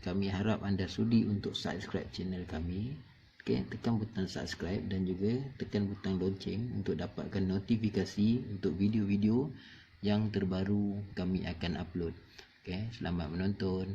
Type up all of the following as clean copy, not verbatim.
kami harap anda sudi untuk subscribe channel kami. Okey, tekan butang subscribe dan juga tekan butang lonceng untuk dapatkan notifikasi untuk video-video yang terbaru kami akan upload. Okey, selamat menonton.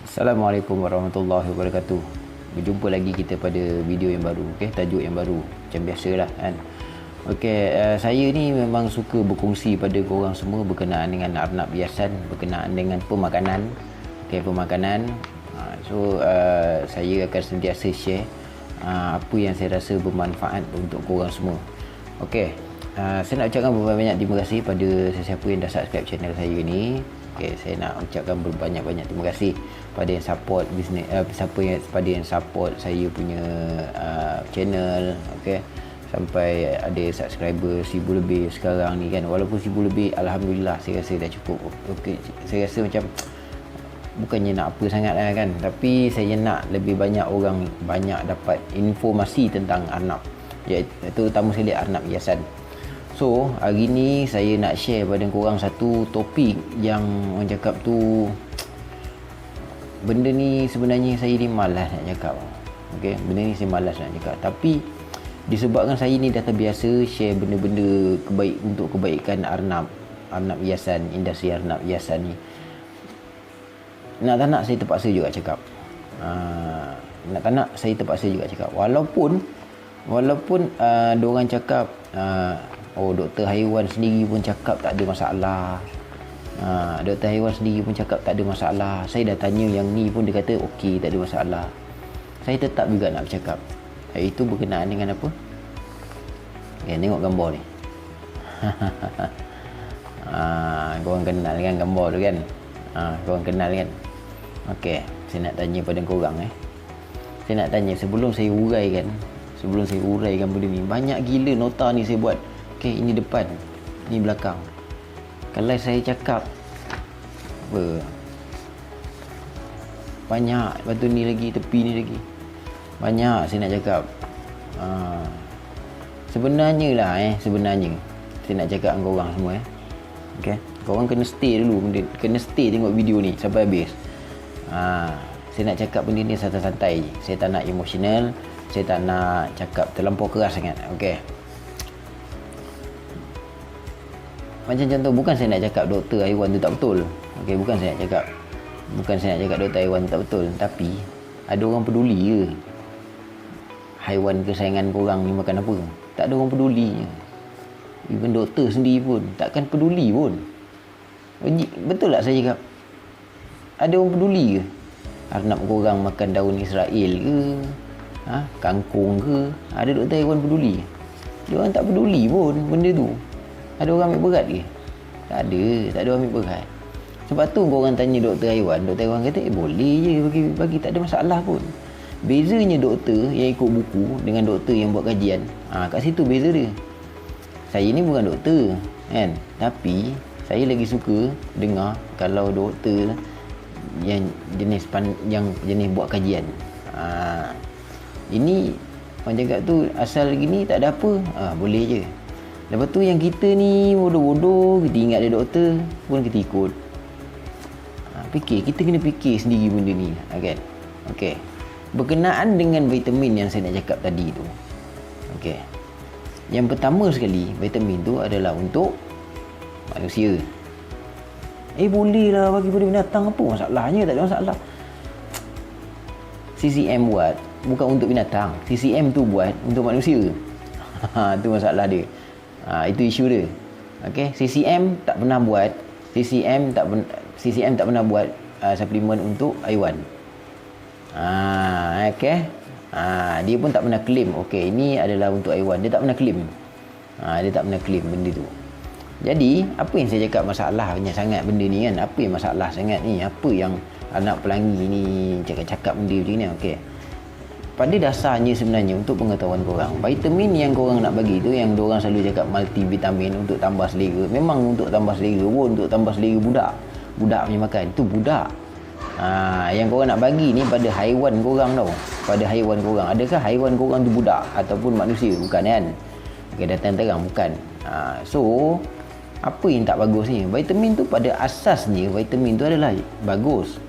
Assalamualaikum warahmatullahi wabarakatuh. Berjumpa lagi kita pada video yang baru, okey, tajuk yang baru macam biasalah kan. Okey, saya ni memang suka berkongsi pada korang semua berkenaan dengan arnab hiasan, berkenaan dengan pemakanan. Okey, pemakanan. Saya akan sentiasa share apa yang saya rasa bermanfaat untuk korang semua. Okey, saya nak ucapkan banyak terima kasih pada sesiapa yang dah subscribe channel saya ni. Okay, saya nak ucapkan berbanyak-banyak terima kasih pada yang support bisnes, pada yang support saya punya channel. Okay, sampai ada subscriber 1000 lebih sekarang ni kan. Walaupun 1000 lebih, alhamdulillah saya rasa dah cukup. Okay, saya rasa macam bukannya nak apa sangat lah kan, tapi saya nak lebih banyak orang banyak dapat informasi tentang arnab, iaitu terutama sekali arnab hiasan. So, hari ni saya nak share pada korang satu topik yang orang cakap tu, benda ni sebenarnya saya ni malas nak cakap. Okay, benda ni saya malas nak cakap. Tapi disebabkan saya ni dah terbiasa share benda-benda untuk kebaikan arnab hiasan, industri arnab hiasan ni. Nak tak nak saya terpaksa juga cakap. Nak tak nak saya terpaksa juga cakap. Walaupun diorang cakap doktor haiwan sendiri pun cakap tak ada masalah. Doktor haiwan sendiri pun cakap tak ada masalah. Saya dah tanya yang ni pun dia kata okey, tak ada masalah. Saya tetap juga nak bercakap. Itu berkenaan dengan apa? Tengok gambar ni. Korang kenal kan gambar tu kan? Korang kenal kan? Okey, saya nak tanya pada korang Saya nak tanya sebelum saya uraikan benda ni. Banyak gila nota ni saya buat. Okey, ini depan, ni belakang. Kalau saya cakap banyak, lepas tu ni lagi, tepi ni lagi, banyak saya nak cakap. Sebenarnya saya nak cakap dengan korang semua okey, korang kena stay dulu, kena stay tengok video ni sampai habis. Saya nak cakap benda ni santai-santai. Saya tak nak emosional, saya tak nak cakap terlampau keras sangat. Okey, macam contoh, bukan saya nak cakap doktor haiwan tu tak betul. Okey, bukan saya nak cakap doktor haiwan tu tak betul, tapi ada orang peduli ke haiwan kesayangan korang ni makan apa? Tak ada orang peduli. Even doktor sendiri pun takkan peduli pun. Betul tak saya cakap? Ada orang peduli ke arnab korang makan daun Israel ke, kangkung ke? Ada doktor haiwan peduli? Dia orang tak peduli pun benda tu. Ada orang ambil berat ke? Tak ada orang ambil berat. Sebab tu korang tanya doktor haiwan kata boleh je, bagi tak ada masalah pun. Bezanya doktor yang ikut buku dengan doktor yang buat kajian, kat situ beza dia. Saya ni bukan doktor kan, tapi saya lagi suka dengar kalau doktor yang jenis buat kajian. Ini orang cakap tu asal gini tak ada apa, boleh je. Lepas tu yang kita ni bodoh-bodoh, kita ingat dia doktor pun kita ikut. Kita kena fikir sendiri benda ni, kan? Okey. Berkenaan dengan vitamin yang saya nak cakap tadi tu. Okey. Yang pertama sekali, vitamin tu adalah untuk manusia. Boleh lah bagi pada binatang, apa masalahnya? Tak ada masalah. CCM buat bukan untuk binatang. CCM tu buat untuk manusia. Tu masalah dia. Itu isu dia. Okey, CCM tak pernah buat CCM tak pernah buat suplemen untuk haiwan. Okey. Dia pun tak pernah claim ini adalah untuk haiwan. Dia tak pernah claim. Dia tak pernah claim benda tu. Jadi, apa yang saya cakap masalahnya sangat benda ni kan? Apa yang masalah sangat ni? Apa yang anak pelangi ni cakap benda macam ni? Okey. Pada dasarnya sebenarnya untuk pengetahuan korang, vitamin yang korang nak bagi tu yang diorang selalu cakap multivitamin untuk tambah selera. Memang untuk tambah selera pun, untuk tambah selera budak punya makan. Itu budak. Yang korang nak bagi ni pada haiwan korang tau. Pada haiwan korang. Adakah haiwan korang tu budak ataupun manusia? Bukan kan? Okay, datang terang bukan. So, apa yang tak bagus ni? Vitamin tu pada asasnya, vitamin tu adalah bagus.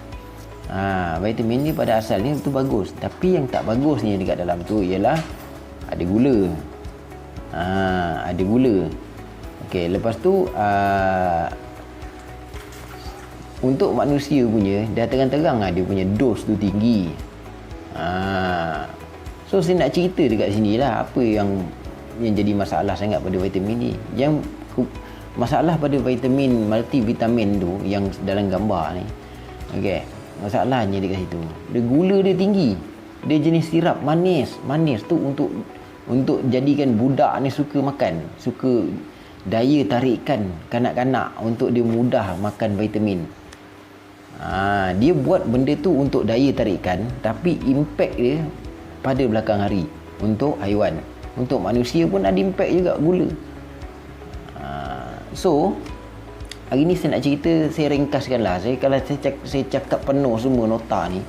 Vitamin ni pada asalnya tu bagus. Tapi yang tak bagusnya dekat dalam tu ialah ada gula. Ada gula. Okey, lepas tu untuk manusia punya dah terang-terang dia punya dos tu tinggi. So saya nak cerita dekat sini lah apa yang jadi masalah sangat pada vitamin ni. Yang masalah pada vitamin multivitamin tu yang dalam gambar ni. Okey. Masalahnya dekat situ. Dia gula dia tinggi. Dia jenis sirap manis. Manis tu untuk jadikan budak ni suka makan. Suka daya tarikan kanak-kanak untuk dia mudah makan vitamin. Dia buat benda tu untuk daya tarikan, tapi impact dia pada belakang hari untuk haiwan. Untuk manusia pun ada impact juga gula. So hari ni saya nak cerita, saya ringkaskan lah. Kalau saya cakap penuh semua nota ni,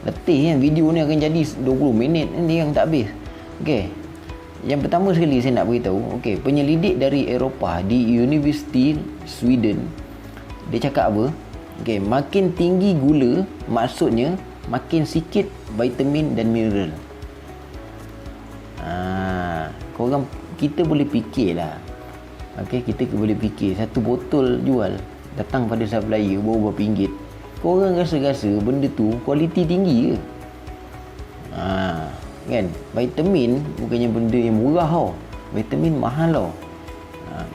letih kan, video ni akan jadi 20 minit ni yang tak habis. Okey. Yang pertama sekali saya nak beritahu, penyelidik dari Eropah di University Sweden, dia cakap apa? Makin tinggi gula, maksudnya makin sikit vitamin dan mineral. Kita boleh fikirlah. Kita boleh fikir satu botol jual datang pada supplier berapa ringgit. Korang rasa-rasa benda tu kualiti tinggi ke? Kan? Vitamin bukannya benda yang murah tau. Vitamin mahal tau.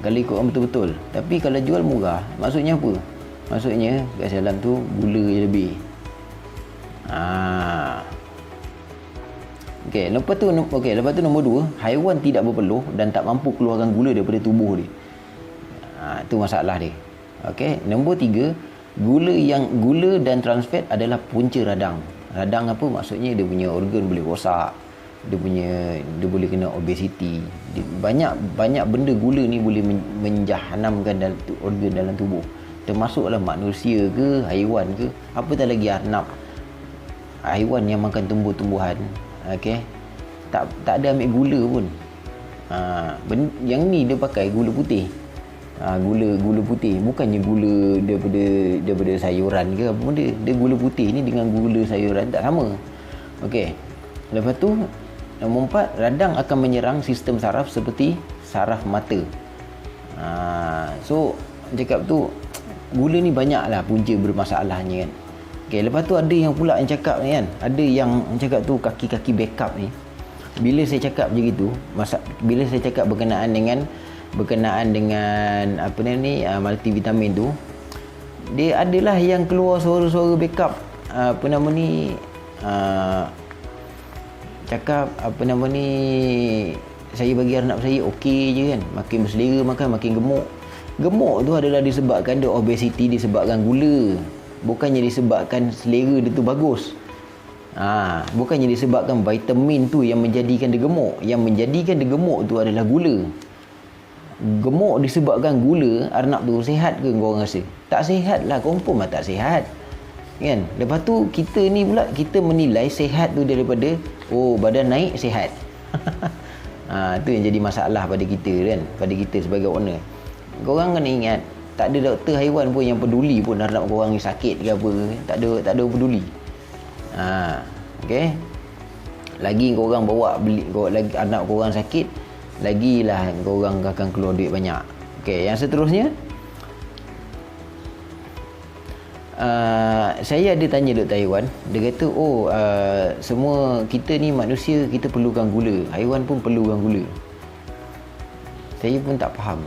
Kalau ikut orang betul-betul. Tapi kalau jual murah, maksudnya apa? Maksudnya kat dalam tu gula je lebih. Lepas tu nombor 2, haiwan tidak berpeluh dan tak mampu keluarkan gula daripada tubuh dia. Itu masalah dia. Nombor 3, gula dan trans fat adalah punca radang. Radang apa? Maksudnya dia punya organ boleh rosak. Dia boleh kena obesiti. Banyak benda gula ni boleh menjahanamkan organ dalam tubuh. Termasuklah manusia ke, haiwan ke, apatah lagi arnab. Haiwan yang makan tumbuh-tumbuhan. Tak ada ambil gula pun. Yang ni dia pakai gula putih. Gula putih bukannya gula daripada sayuran ke apa benda. Dia gula putih ni dengan gula sayuran tak sama. Lepas tu nombor 4, radang akan menyerang sistem saraf seperti saraf mata. So cakap tu gula ni banyaklah punca bermasalahnya kan. Lepas tu ada yang pula yang cakap ni kan, ada yang cakap tu kaki-kaki backup ni. Bila saya cakap macam gitu, bila saya cakap berkenaan dengan apa ni multivitamin tu, dia adalah yang keluar suara-suara backup cakap saya bagi anak saya okey je kan, makin berselera makan makin gemuk. Gemuk tu adalah disebabkan dia obesiti, disebabkan gula. Bukannya disebabkan selera dia tu bagus. Bukannya disebabkan vitamin tu yang menjadikan dia gemuk. Yang menjadikan dia gemuk tu adalah gula. Gemuk disebabkan gula, arnab tu sihat ke korang rasa? Tak sihat lah, confirm lah tak sihat. Kan? Lepas tu kita ni pula, kita menilai sihat tu daripada badan naik sihat. Tu yang jadi masalah pada kita kan, pada kita sebagai owner. Korang kena ingat, tak ada doktor haiwan pun yang peduli pun harap korang ni sakit ke apa. Tak ada peduli. Okey. Lagi korang bawa lagi anak korang sakit, lagilah korang akan keluar duit banyak. Okey, yang seterusnya, saya ada tanya doktor haiwan. Dia kata, semua kita ni manusia, kita perlukan gula, haiwan pun perlukan gula. Saya pun tak faham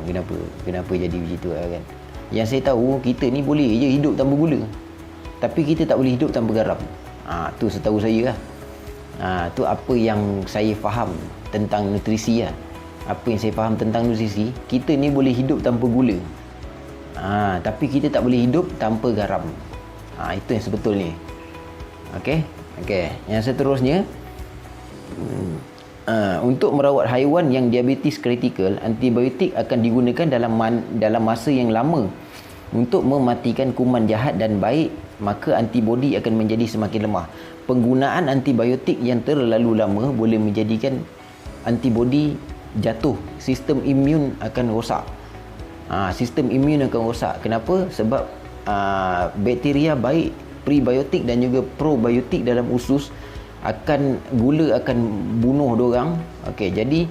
kenapa jadi begitu kan. Yang saya tahu, kita ni boleh je hidup tanpa gula, tapi kita tak boleh hidup tanpa garam. Tu setahu saya lah. Tu apa yang saya faham tentang nutrisi lah. Apa yang saya faham tentang nutrisi, kita ni boleh hidup tanpa gula, tapi kita tak boleh hidup tanpa garam. Itu yang sebetulnya. Okey. Yang seterusnya, untuk merawat haiwan yang diabetes kritikal, antibiotik akan digunakan dalam masa yang lama untuk mematikan kuman jahat dan baik, maka antibodi akan menjadi semakin lemah. Penggunaan antibiotik yang terlalu lama boleh menjadikan antibodi jatuh, sistem imun akan rosak. Sistem imun akan rosak. Kenapa? Sebab bakteria baik, prebiotik dan juga probiotik dalam usus gula akan bunuh diorang. Okey, jadi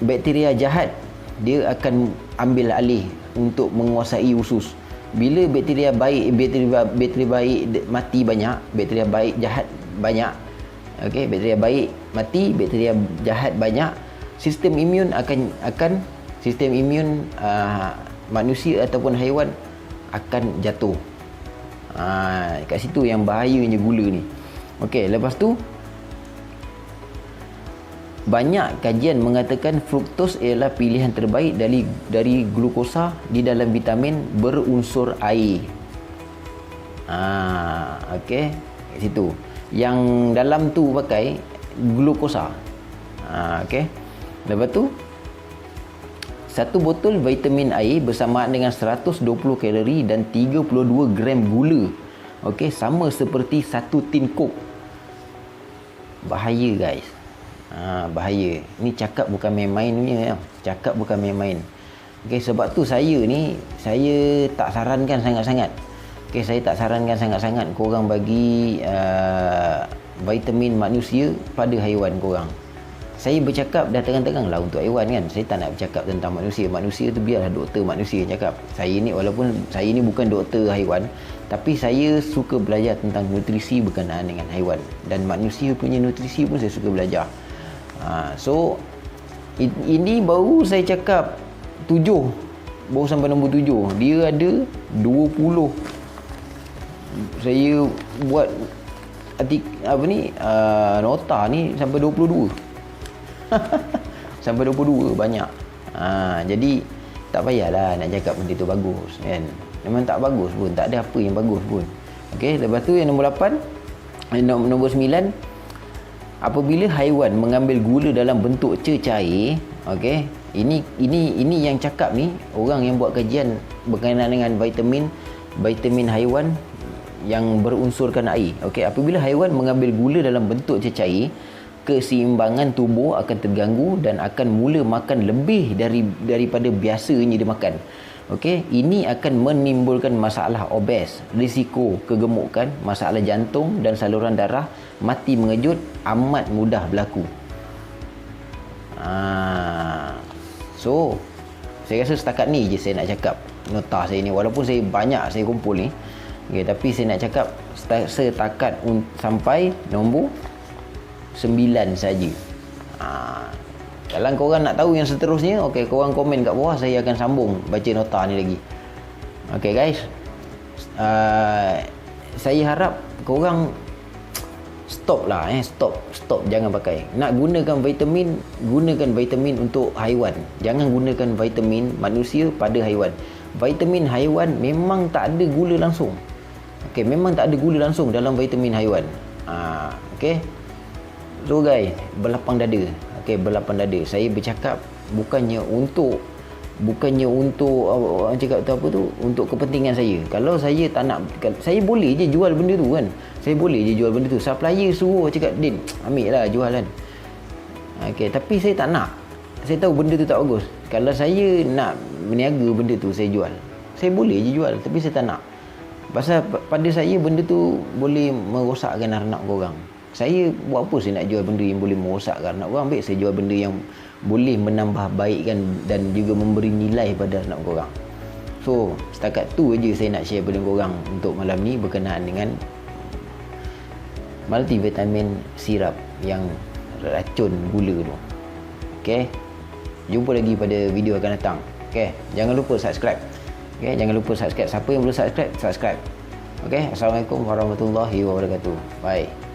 bakteria jahat dia akan ambil alih untuk menguasai usus. Bila bakteria baik mati banyak, bakteria baik jahat banyak. Okey, bakteria baik mati, bakteria jahat banyak, sistem imun akan sistem imun manusia ataupun haiwan akan jatuh. Kat situ yang bahayanya gula ni. Okey, lepas tu banyak kajian mengatakan fruktos ialah pilihan terbaik dari glukosa di dalam vitamin berunsur air. Okey, kat situ. Yang dalam tu pakai glukosa. Okey. Lepas tu, satu botol vitamin air bersamaan dengan 120 kalori dan 32 gram gula. Okey, sama seperti satu tin Coke. Bahaya guys. Bahaya. Ni cakap bukan main-main punya. Cakap bukan main-main. Okey, sebab tu saya tak sarankan sangat-sangat. Okey, saya tak sarankan sangat-sangat korang bagi vitamin manusia pada haiwan korang. Saya bercakap dah terang-terang lah untuk haiwan kan. Saya tak nak bercakap tentang manusia. Manusia tu biarlah doktor manusia yang cakap. Saya ni, walaupun saya ni bukan doktor haiwan, tapi saya suka belajar tentang nutrisi berkenaan dengan haiwan. Dan manusia punya nutrisi pun saya suka belajar. So ini baru saya cakap 7. Baru sampai nombor 7. Dia ada 20. Saya buat nota ni sampai 22. Sampai 22 banyak. Jadi tak payahlah nak cakap benda tu bagus kan. Memang tak bagus pun, tak ada apa yang bagus pun. Okey, lepas tu yang nombor 8, nombor 9, apabila haiwan mengambil gula dalam bentuk cecair, okey, ini yang cakap ni orang yang buat kajian berkenaan dengan vitamin haiwan yang berunsurkan air. Okey, apabila haiwan mengambil gula dalam bentuk cecair, keseimbangan tubuh akan terganggu dan akan mula makan lebih daripada biasanya dia makan. Okey, ini akan menimbulkan masalah obes, risiko kegemukan, masalah jantung dan saluran darah, mati mengejut amat mudah berlaku. So, saya rasa setakat ni je saya nak cakap nota saya ni, walaupun saya kumpul ni. Okay, tapi saya nak cakap setakat sampai nombor 9 saja. Kalau korang nak tahu yang seterusnya, okey, korang komen kat bawah, saya akan sambung baca nota ni lagi. Okey guys, saya harap korang stop lah, stop, jangan pakai. Nak gunakan vitamin untuk haiwan, jangan gunakan vitamin manusia pada haiwan. Vitamin haiwan memang tak ada gula langsung. Okey, memang tak ada gula langsung dalam vitamin haiwan. Okey. So guys, berlapang dada. Okey, berlapang dada. Saya bercakap bukannya untuk orang cakap tu apa tu, untuk kepentingan saya. Kalau saya tak nak, saya boleh je jual benda tu kan. Saya boleh je jual benda tu. Supplier suruh cakap, "Din, ambil lah jual kan." Okey, tapi saya tak nak. Saya tahu benda tu tak bagus. Kalau saya nak meniaga benda tu, saya jual. Saya boleh je jual, tapi saya tak nak. Pasal pada saya benda tu boleh merosakkan anak korang. Saya buat apa saya nak jual benda yang boleh merosakkan anak korang? Baik saya jual benda yang boleh menambah baikkan dan juga memberi nilai pada anak korang. So, setakat tu aja saya nak share pada korang untuk malam ni berkenaan dengan multivitamin sirap yang racun gula tu. Okey. Jumpa lagi pada video akan datang. Okey, jangan lupa subscribe. Okey, jangan lupa subscribe. Siapa yang belum subscribe, subscribe. Okey, assalamualaikum warahmatullahi wabarakatuh. Bye.